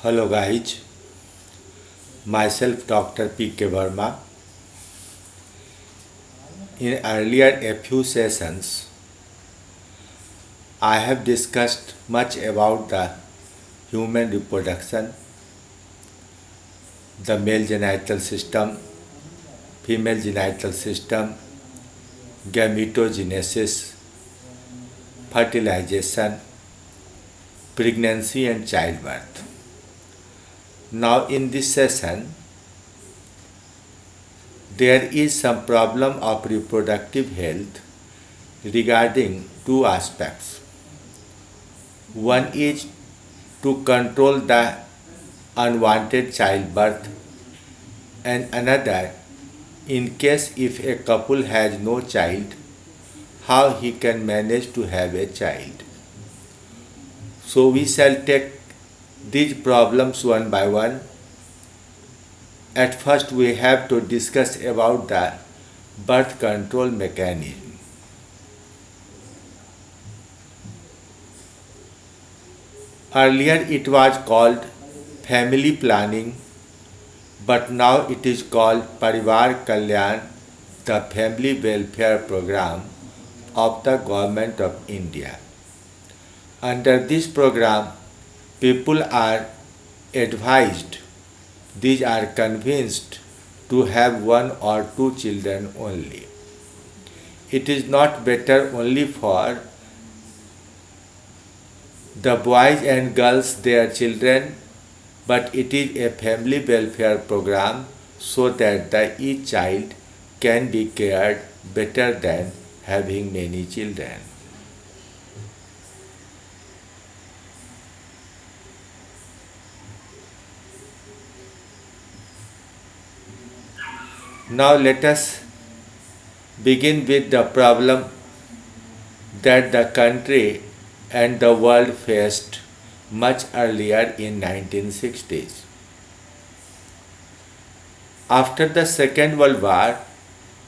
Hello guys, myself Dr. P.K. Verma. In earlier a few sessions, I have discussed much about the human reproduction, the male genital system, female genital system, gametogenesis, fertilization, pregnancy and childbirth. Now in this session, there is some problem of reproductive health regarding two aspects. One is to control the unwanted childbirth, and another in case if a couple has no child, how he can manage to have a child. So we shall take these problems one by one. At first we have to discuss about the birth control mechanism. Earlier it was called family planning, but now it is called Parivar Kalyan, the family welfare program of the government of India. Under this program, people are advised, these are convinced to have one or two children only. It is not better only for the boys and girls, their children, but it is a family welfare program so that each child can be cared better than having many children. Now let us begin with the problem that the country and the world faced much earlier in 1960s. After the Second World War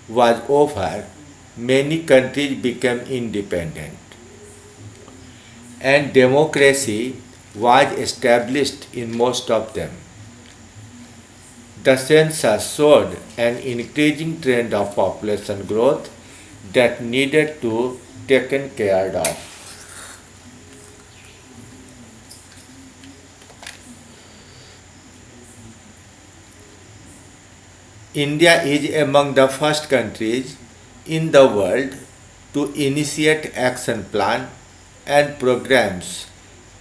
was over, many countries became independent and democracy was established in most of them. The census showed an increasing trend of population growth that needed to be taken care of. India is among the first countries in the world to initiate action plan and programs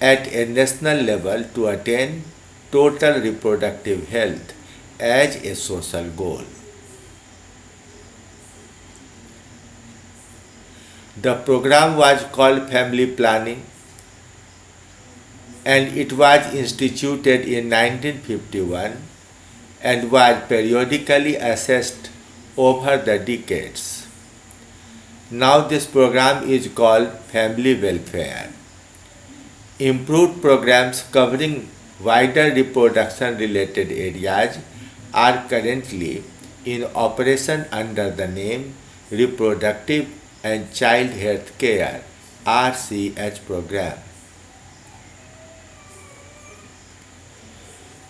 at a national level to attain total reproductive health as a social goal. The program was called Family Planning and it was instituted in 1951 and was periodically assessed over the decades. Now this program is called Family Welfare. Improved programs covering wider reproduction related areas are currently in operation under the name Reproductive and Child Health Care RCH program.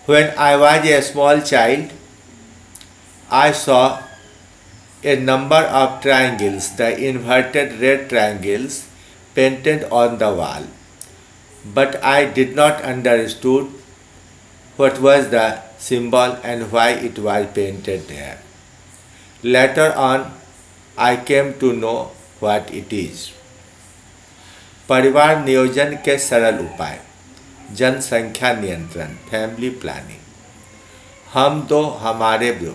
When I was a small child, I saw a number of triangles, the inverted red triangles painted on the wall, but I did not understood what was the symbol and why it was painted there. Later on, I came to know what it is. परिवार नियोजन के सरल उपाय, जनसंख्या नियंत्रण, family planning, हम दो हमारे दो।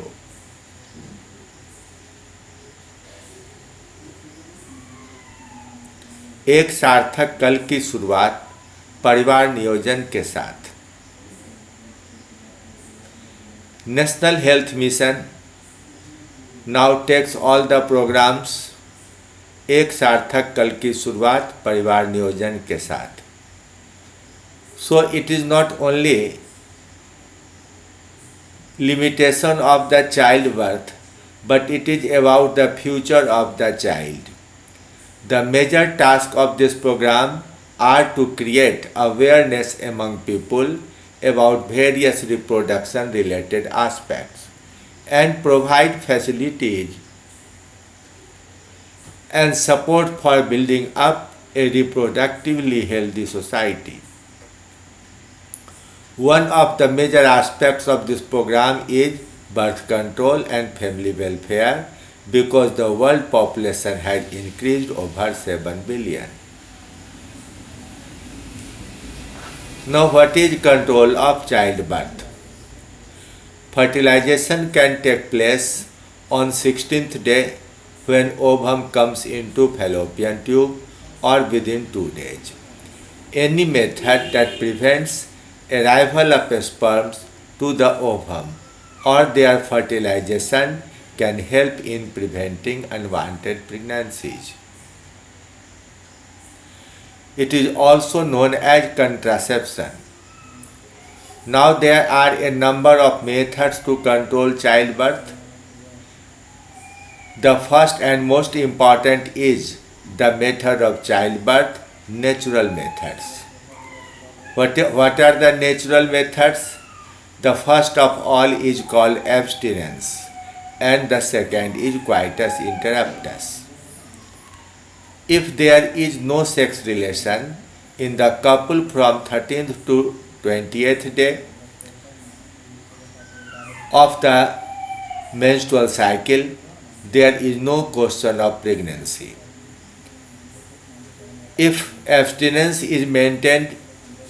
एक सार्थक कल की शुरुआत परिवार नियोजन के साथ। National Health Mission now takes all the programmes. एक सार्थक कल की शुरुआत परिवार नियोजन के साथ। So it is not only limitation of the childbirth, but it is about the future of the child. The major task of this program are to create awareness among people about various reproduction related aspects and provide facilities and support for building up a reproductively healthy society. One of the major aspects of this program is birth control and family welfare because the world population has increased over 7 billion. Now, what is control of childbirth? Fertilization can take place on 16th day when ovum comes into fallopian tube or within 2 days. Any method that prevents arrival of sperms to the ovum or their fertilization can help in preventing unwanted pregnancies. It is also known as contraception. Now there are a number of methods to control childbirth. The first and most important is the method of childbirth, natural methods. What are the natural methods? The first of all is called abstinence and the second is coitus interruptus. If there is no sex relation in the couple from 13th to 20th day of the menstrual cycle, there is no question of pregnancy. If abstinence is maintained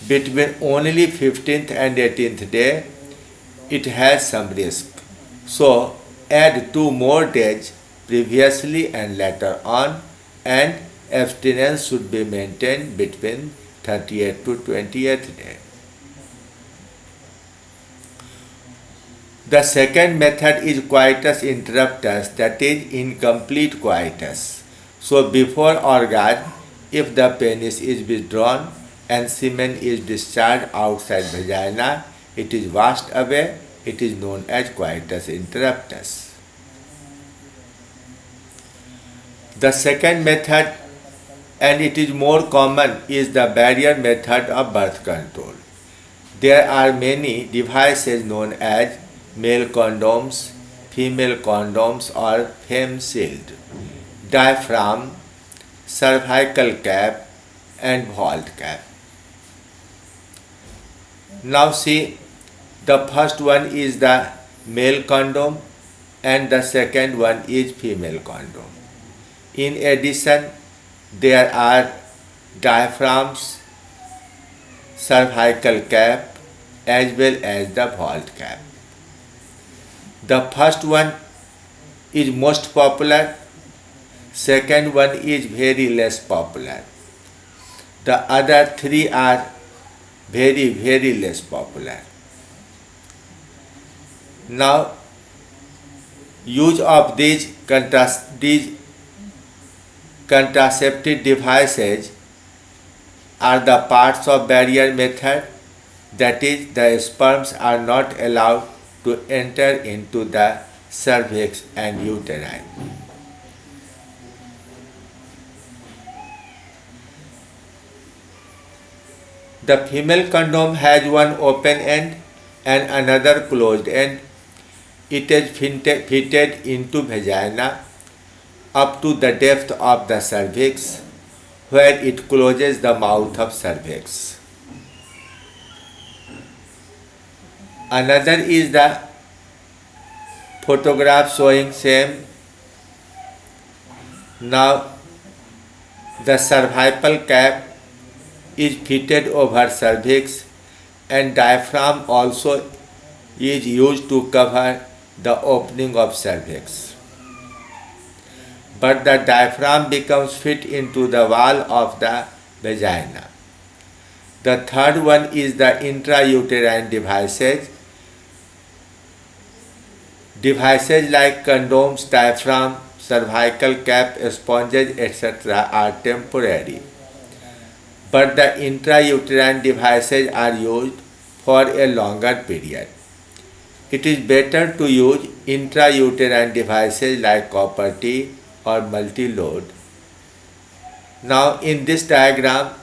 between only 15th and 18th day, it has some risk. So add 2 more days previously and later on, and abstinence should be maintained between 30th to 20th day. The second method is coitus interruptus, that is incomplete coitus. So before orgasm, if the penis is withdrawn and semen is discharged outside vagina, it is washed away. It is known as coitus interruptus. The second method, and it is more common, is the barrier method of birth control. There are many devices known as male condoms, female condoms or fem shield, diaphragm, cervical cap and vault cap. Now see, the first one is the male condom and the second one is female condom. In addition, there are diaphragms, cervical cap as well as the vault cap. The first one is most popular, second one is very less popular. The other 3 are very less popular. Now, use of these contraceptive devices are the parts of barrier method, that is, the sperms are not allowed to enter into the cervix and uterine. The female condom has one open end and another closed end. It is fitted into vagina up to the depth of the cervix, where it closes the mouth of cervix. Another is the photograph showing same. Now the cervical cap is fitted over cervix and diaphragm also is used to cover the opening of cervix. But the diaphragm becomes fit into the wall of the vagina. The third one is the intrauterine devices. Devices like condoms, diaphragm, cervical cap, sponges, etc. are temporary. But the intrauterine devices are used for a longer period. It is better to use intrauterine devices like copper T or multi-load. Now in this diagram,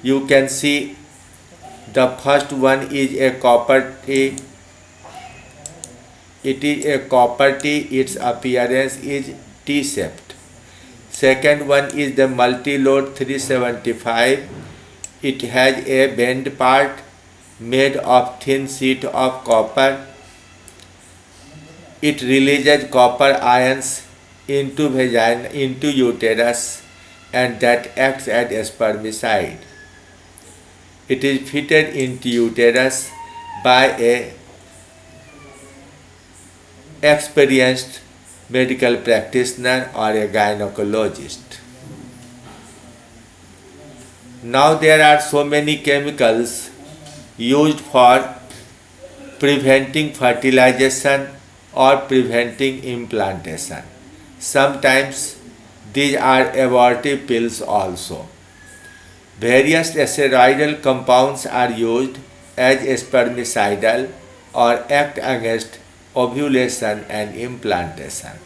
you can see The first one is a copper tea. It is a copper tea. Its appearance is T-shaped. Second one is the multi-load 375. It has a bend part made of thin sheet of copper. It releases copper ions into vagina, into uterus, and that acts as spermicide. It is fitted into uterus by a experienced medical practitioner or a gynecologist. Now there are so many chemicals used for preventing fertilization or preventing implantation. Sometimes these are abortive pills also. Various steroidal compounds are used as spermicidal or act against ovulation and implantation,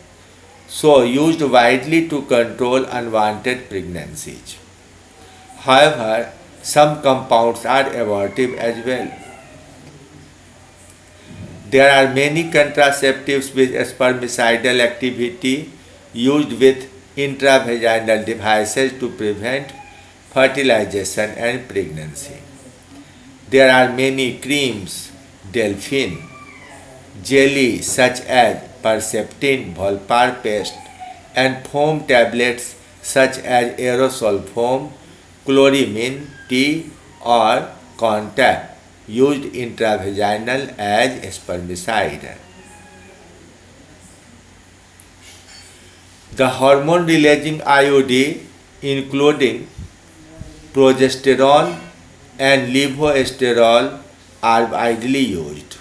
so used widely to control unwanted pregnancies. However, some compounds are abortive as well. There are many contraceptives with spermicidal activity used with intravaginal devices to prevent fertilization and pregnancy. There are many creams, Delphine, jelly such as Perceptin, Volpar paste, and foam tablets such as aerosol foam, chloramine tea, or Contact used intravaginal as spermicide. The hormone-releasing IUD, including progesterone and levoestrol, are widely used.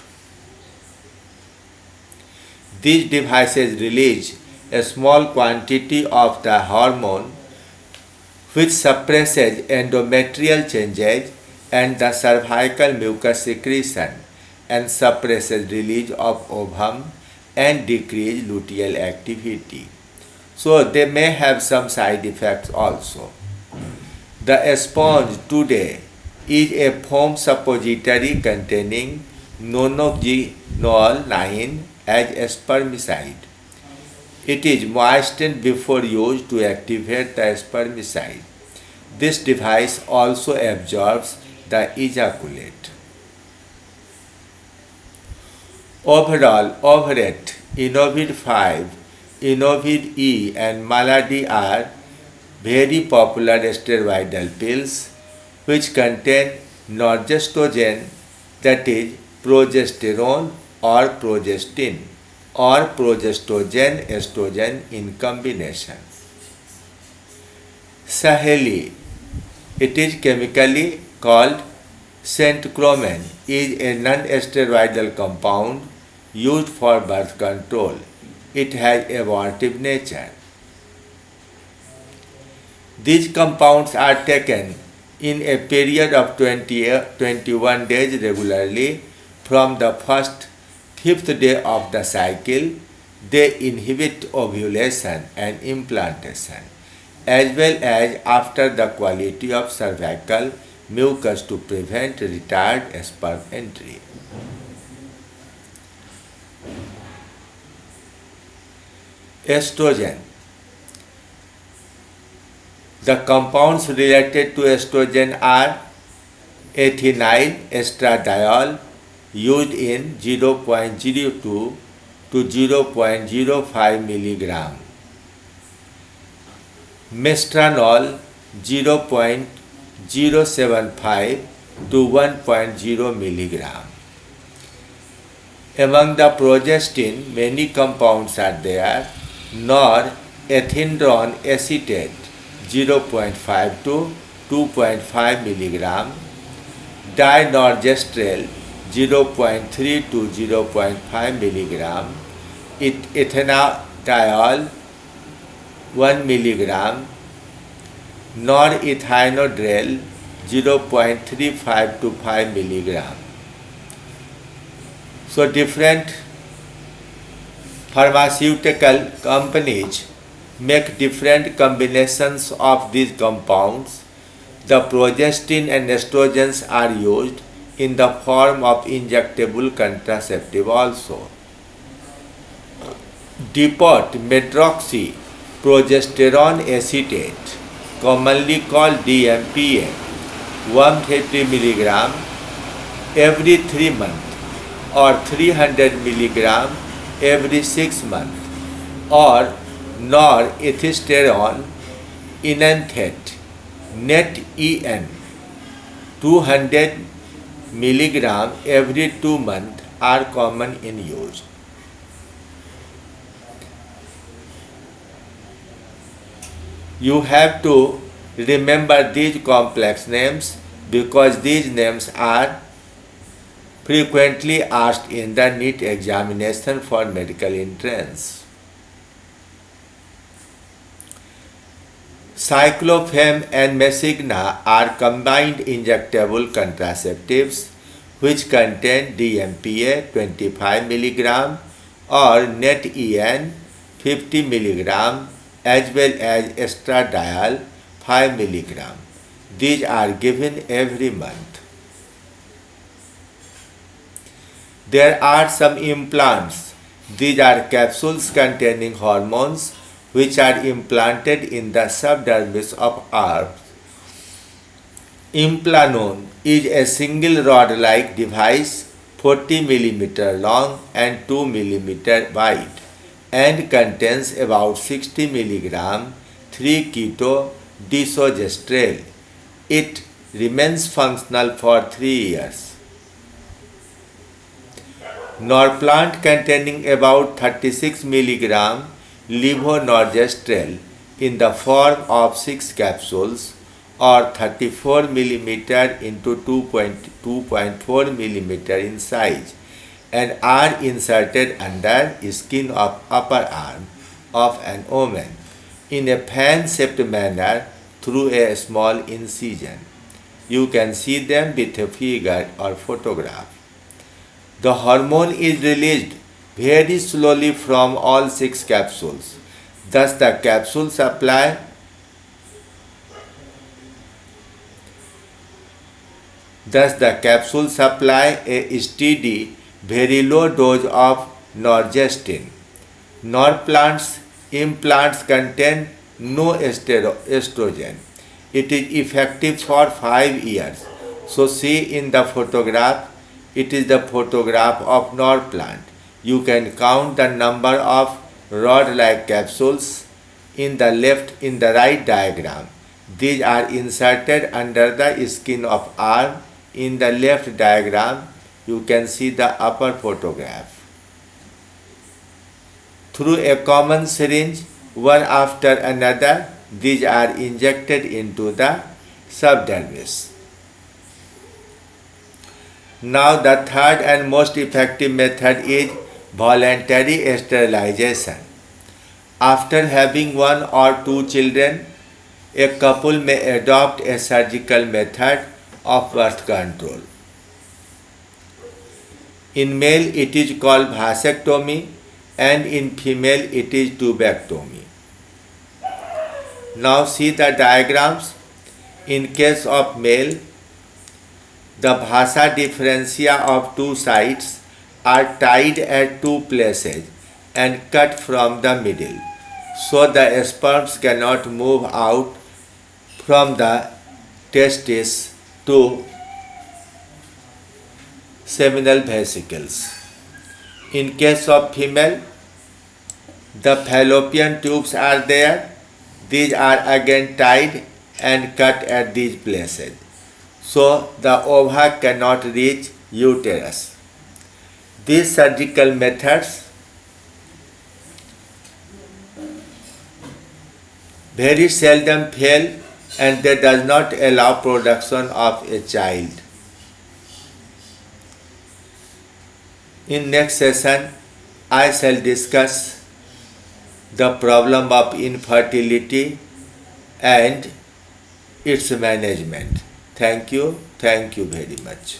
These devices release a small quantity of the hormone which suppresses endometrial changes and the cervical mucus secretion and suppresses release of ovum and decrease luteal activity. So they may have some side effects also. The sponge today is a foam suppository containing nonoxynol 9 as spermicide. It is moistened before use to activate the spermicide. This device also absorbs the ejaculate. Overall, Ovaret, Inovid 5, Inovid E, and Malady are very popular steroidal pills which contain norgestogen, that is progesterone or progestin, or progestogen estrogen in combination. Saheli, it is chemically called centcromen, is a non-steroidal compound used for birth control. It has abortive nature. These compounds are taken in a period of 21 days regularly from the fifth day of the cycle. They inhibit ovulation and implantation, as well as after the quality of cervical mucus to prevent retarded sperm entry. Estrogen. The compounds related to estrogen are ethinyl estradiol, used in 0.02 to 0.05 milligram. Mestranol 0.075 to 1.0 milligram. Among the progestin, many compounds are there. Norethindrone acetate 0.5 to 2.5 milligram, dinorgestrel 0.3 to 0.5 milligram, ethanediol 1 milligram, norethynodrel 0.35 to 5 milligram. So different pharmaceutical companies make different combinations of these compounds. The progestin and estrogens are used in the form of injectable contraceptive also. Depot medroxyprogesterone acetate, commonly called DMPA, 150 mg every 3 months or 300 mg every 6 months, or norethistérone enanthate net en 200 mg every 2 months are common in use. You have to remember these complex names because these names are frequently asked in the NEET examination for medical entrance. Cyclophem and Mesigna are combined injectable contraceptives which contain DMPA 25 mg or NET-EN 50 mg as well as estradiol 5 mg. These are given every month. There are some implants. These are capsules containing hormones which are implanted in the subdermis of herbs. Implanon is a single rod-like device 40 mm long and 2 mm wide and contains about 60 mg 3-keto-desogestrel. It remains functional for 3 years. Norplant containing about 36 mg levonorgestrel in the form of 6 capsules or 34 mm into 2.4 mm in size and are inserted under skin of upper arm of an woman in a fan-shaped manner through a small incision. You can see them with a figure or photograph. The hormone is released very slowly from all 6 capsules. Thus the capsules supply a steady, very low dose of norgestin. Norplant's implants contain no estrogen. It is effective for 5 years. So see in the photograph, it is the photograph of Norplant. You can count the number of rod-like capsules in the right diagram. These are inserted under the skin of arm. In the left diagram, you can see the upper photograph. Through a common syringe, one after another, these are injected into the subdermis. Now the third and most effective method is voluntary sterilization. After having 1 or 2 children, a couple may adopt a surgical method of birth control. In male it is called vasectomy and in female it is tubectomy. Now see the diagrams. In case of male, the vasa differentia of 2 sides are tied at 2 places and cut from the middle, so the sperms cannot move out from the testis to seminal vesicles. In case of female, the fallopian tubes are there. These are again tied and cut at these places, so the ova cannot reach uterus. These surgical methods very seldom fail and they does not allow production of a child. In next session, I shall discuss the problem of infertility and its management. Thank you very much.